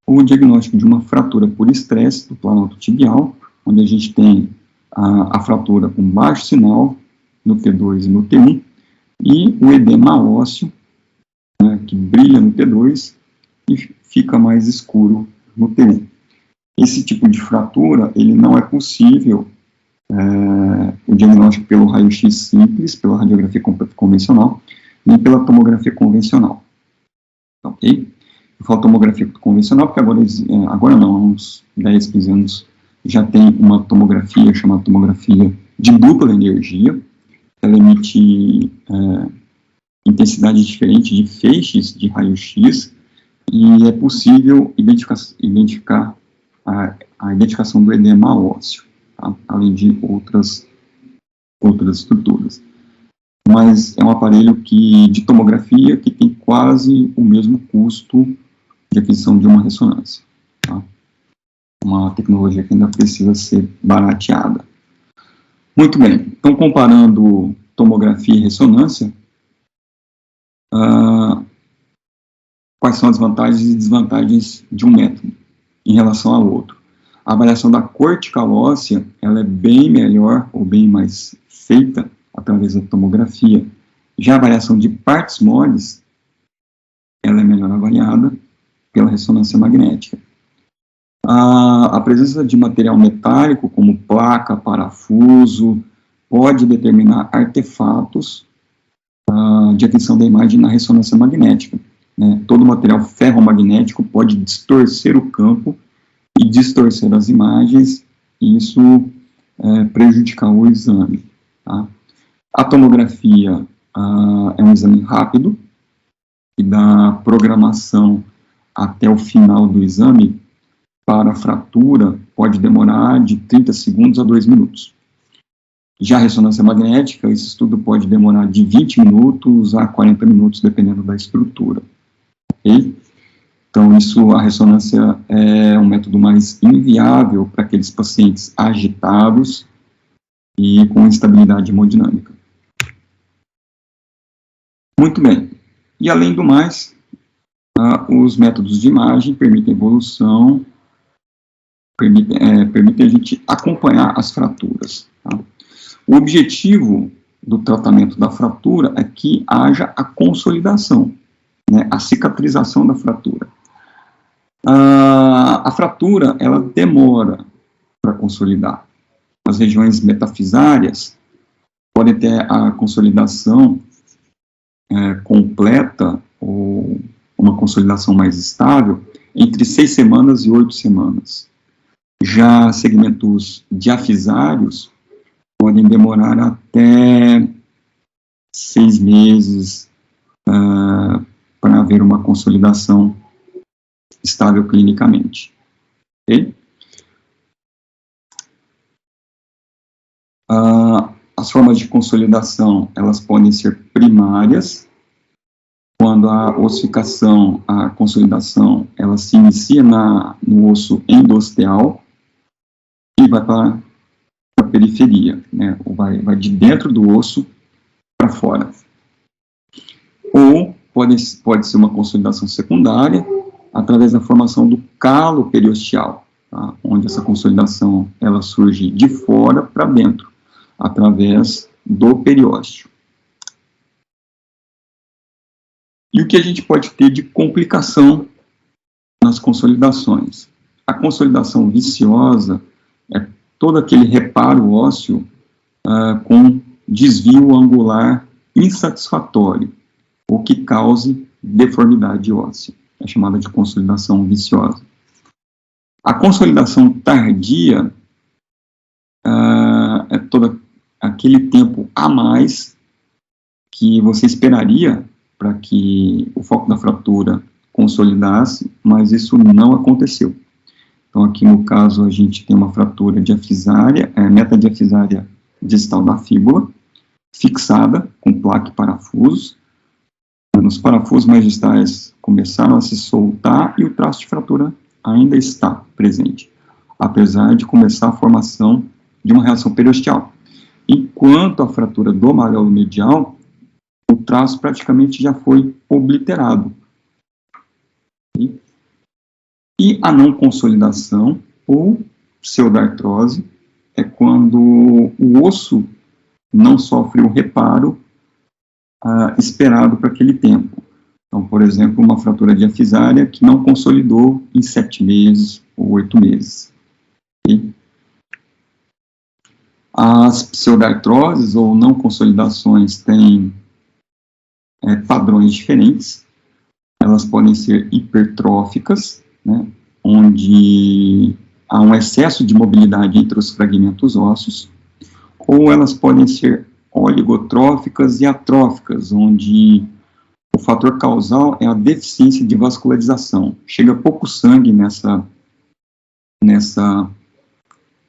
o diagnóstico de uma fratura por estresse do planalto tibial, onde a gente tem a fratura com baixo sinal no T2 e no T1, e o edema ósseo, né, que brilha no T2 e fica mais escuro no T1. Esse tipo de fratura, ele não é possível o diagnóstico pelo raio-x simples, pela radiografia convencional, nem pela tomografia convencional. Ok? Eu falo tomografia convencional porque agora não, há uns 10, 15 anos já tem uma tomografia chamada tomografia de dupla energia. Ela emite intensidade diferente de feixes de raio-x e é possível identificar a identificação do edema ósseo, tá? Além de outras estruturas. Mas é um aparelho de tomografia que tem quase o mesmo custo de aquisição de uma ressonância. Tá? Uma tecnologia que ainda precisa ser barateada. Muito bem, então comparando tomografia e ressonância, quais são as vantagens e desvantagens de um método em relação ao outro. A avaliação da cortical óssea, ela é bem melhor, ou bem mais feita, através da tomografia. Já a avaliação de partes moles, ela é melhor avaliada pela ressonância magnética. A presença de material metálico, como placa, parafuso, pode determinar artefatos de aquisição da imagem na ressonância magnética. Né? Todo material ferromagnético pode distorcer o campo e distorcer as imagens, e isso prejudicar o exame. Tá? A tomografia é um exame rápido, e da programação até o final do exame, para a fratura, pode demorar de 30 segundos a 2 minutos. Já a ressonância magnética, esse estudo pode demorar de 20 minutos a 40 minutos, dependendo da estrutura. Ok? Então, a ressonância é um método mais inviável para aqueles pacientes agitados e com instabilidade hemodinâmica. Muito bem. E, além do mais, os métodos de imagem permitem evolução, permitem a gente acompanhar as fraturas. Tá? O objetivo do tratamento da fratura é que haja a consolidação, né, a cicatrização da fratura. A fratura, ela demora para consolidar. As regiões metafisárias podem ter a consolidação completa, ou uma consolidação mais estável, entre 6 semanas e 8 semanas. Já segmentos diafisários podem demorar até 6 meses para haver uma consolidação estável clinicamente. Okay? As formas de consolidação, elas podem ser primárias, quando a ossificação, a consolidação, ela se inicia no osso endosteal e vai para a periferia, né? Vai de dentro do osso para fora. Ou pode ser uma consolidação secundária, através da formação do calo periosteal, tá? Onde essa consolidação ela surge de fora para dentro, através do periósteo. E o que a gente pode ter de complicação nas consolidações? A consolidação viciosa é todo aquele reparo ósseo com desvio angular insatisfatório, ou que cause deformidade óssea. É chamada de consolidação viciosa. A consolidação tardia é todo aquele tempo a mais que você esperaria para que o foco da fratura consolidasse, mas isso não aconteceu. Então, aqui no caso, a gente tem uma fratura diafisária, metadiafisária distal da fíbula, fixada com placa e parafusos. Os parafusos mais distais começaram a se soltar e o traço de fratura ainda está presente, apesar de começar a formação de uma reação periosteal. Enquanto a fratura do maléolo medial, o traço praticamente já foi obliterado. E a não consolidação, ou pseudartrose, é quando o osso não sofre o reparo esperado para aquele tempo. Então, por exemplo, uma fratura diafisária que não consolidou em 7 meses ou 8 meses. Okay? As pseudartroses ou não consolidações têm padrões diferentes. Elas podem ser hipertróficas, né, onde há um excesso de mobilidade entre os fragmentos ósseos, ou elas podem ser oligotróficas e atróficas, onde o fator causal é a deficiência de vascularização. Chega pouco sangue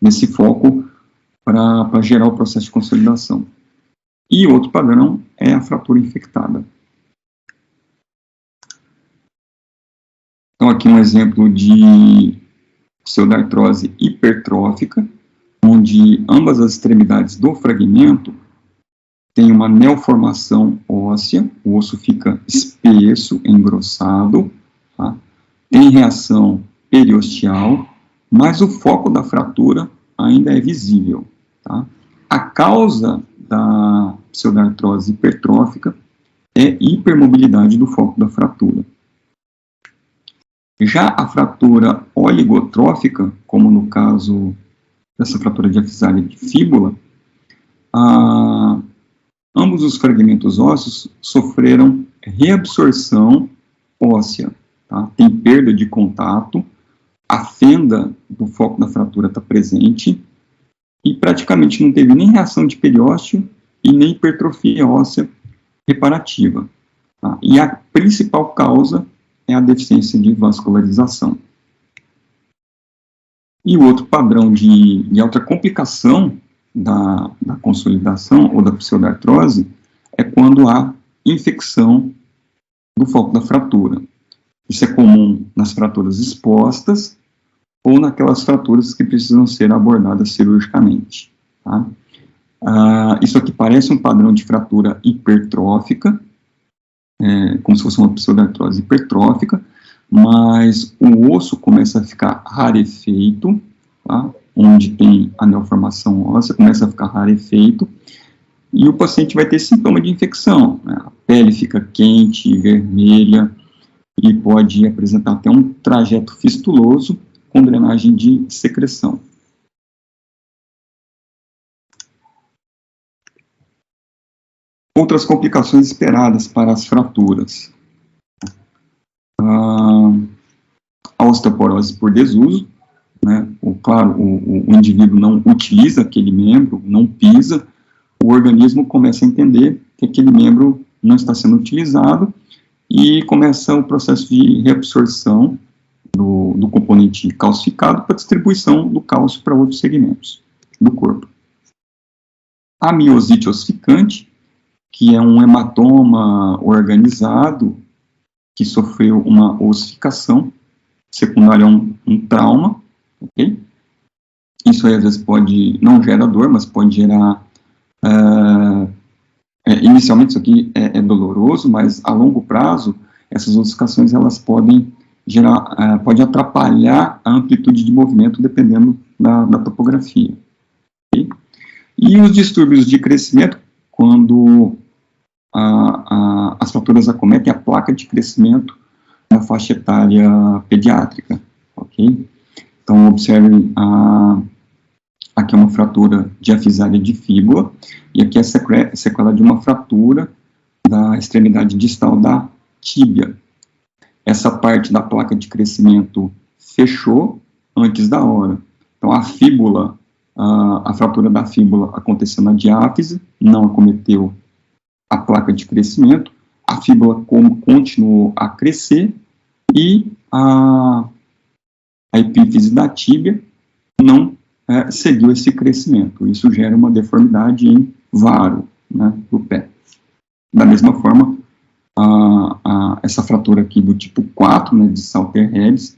nesse foco para gerar o processo de consolidação. E outro padrão é a fratura infectada. Então, aqui um exemplo de pseudartrose hipertrófica, onde ambas as extremidades do fragmento têm uma neoformação óssea, o osso fica espesso, engrossado, tem reação periosteal, mas o foco da fratura ainda é visível, tá? A causa da pseudartrose hipertrófica é hipermobilidade do foco da fratura. Já a fratura oligotrófica, como no caso dessa fratura diafisária de fíbula, ambos os fragmentos ósseos sofreram reabsorção óssea, tá? Tem perda de contato, a fenda do foco da fratura está presente e praticamente não teve nem reação de periósteo e nem hipertrofia óssea reparativa, tá? E a principal causa é a deficiência de vascularização. E o outro padrão de outra complicação da consolidação ou da pseudartrose é quando há infecção do foco da fratura. Isso é comum nas fraturas expostas ou naquelas fraturas que precisam ser abordadas cirurgicamente, tá? Isso aqui parece um padrão de fratura hipertrófica, como se fosse uma pseudartrose hipertrófica, mas o osso começa a ficar rarefeito, tá? Onde tem a neoformação óssea, começa a ficar rarefeito, e o paciente vai ter sintoma de infecção, né? A pele fica quente, vermelha, e pode apresentar até um trajeto fistuloso com drenagem de secreção. Outras complicações esperadas para as fraturas. A osteoporose por desuso, né? Claro, o indivíduo não utiliza aquele membro, não pisa, o organismo começa a entender que aquele membro não está sendo utilizado e começa o processo de reabsorção do componente calcificado para distribuição do cálcio para outros segmentos do corpo. A miosite ossificante, que é um hematoma organizado que sofreu uma ossificação secundária a um trauma, ok? Isso aí às vezes não gera dor, mas pode gerar, inicialmente isso aqui é doloroso, mas a longo prazo, essas ossificações elas podem gerar, pode atrapalhar a amplitude de movimento dependendo da topografia. Okay? E os distúrbios de crescimento, quando as fraturas acometem a placa de crescimento na faixa etária pediátrica, ok? Então, observem, aqui é uma fratura diafisária de fíbula, e aqui é sequela de uma fratura da extremidade distal da tíbia. Essa parte da placa de crescimento fechou antes da hora. Então, a fíbula, a fratura da fíbula aconteceu na diáfise, não acometeu a placa de crescimento, a fíbula continuou a crescer e a epífise da tíbia não seguiu esse crescimento. Isso gera uma deformidade em varo, né, do pé. Da mesma forma, essa fratura aqui do tipo 4, né, de Salter Regis,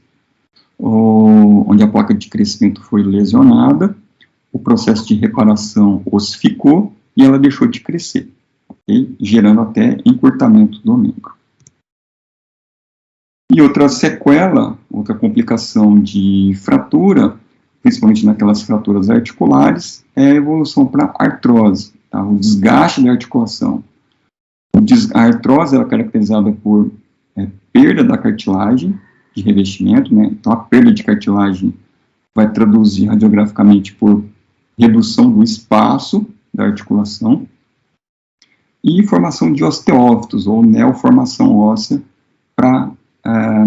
onde a placa de crescimento foi lesionada, o processo de reparação ossificou e ela deixou de crescer, okay? Gerando até encurtamento do membro. E outra sequela, outra complicação de fratura, principalmente naquelas fraturas articulares, é a evolução para artrose, tá? O desgaste da articulação. A artrose é caracterizada por perda da cartilagem de revestimento, né? Então a perda de cartilagem vai traduzir radiograficamente por redução do espaço da articulação e formação de osteófitos ou neoformação óssea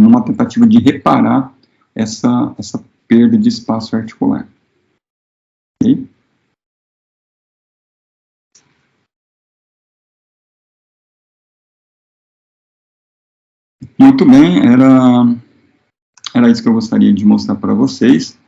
numa tentativa de reparar essa perda de espaço articular. Okay? Muito bem, era isso que eu gostaria de mostrar para vocês.